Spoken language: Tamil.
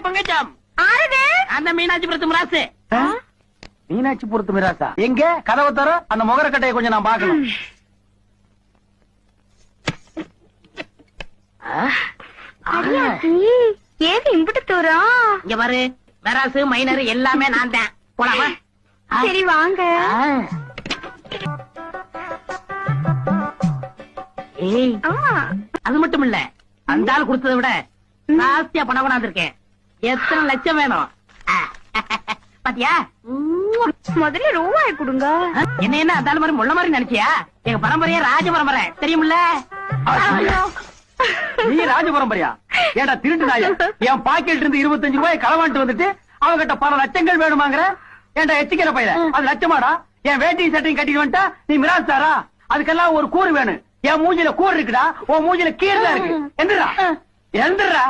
பங்கஜம் ஆறுது அந்த மீனாட்சிபுரத்து மிராசு. மீனாட்சிபுரத்து மிராசா எங்க? கதவை தர அந்த முகரக்கட்டையை கொஞ்சம் நான் பாக்கணும். ஏது இம்புட்டு தூரம்? இங்க பாரு, மிராசு மைனர் எல்லாமே நான் தான். போலாமா? சரி வாங்க. ஏய், ஆ, அது மட்டும் இல்ல, அந்த ஆள் கொடுத்ததை விட ஜாஸ்தியா பணம் கொண்டாந்துருக்கேன். எத்தனை லட்சம் வேணும்? பாத்தியா? முதல்ல ரூபாய் கொடுங்க. என்ன அந்த ஆள் மாதிரி முள்ள மாதிரி நினைச்சியா? எங்க பரம்பரையே ராஜ பரம்பரை தெரியுமில்ல? நீ ராஜ பரம்பரையா? ஏடா திருட்டு நாயா, என் பாக்கெட் இருந்து 25 ரூபாய் களவாண்டு வந்துட்டு அவங்கிட்ட பல லட்சங்கள் வேணுமாங்கிற? ஏண்டா எச்சிக்கிற பையல, அது லட்சமாடா? என் வேட்டி சட்டையும் கட்டிட்டு வந்துட்டா நீ மிராஸ்தாரா? அதுக்கெல்லாம் ஒரு கூறு வேணும். என் மூஞ்சில கூறு இருக்குடா, உன் மூஞ்சில கீழே இருக்கு. எந்திரா எந்திரா.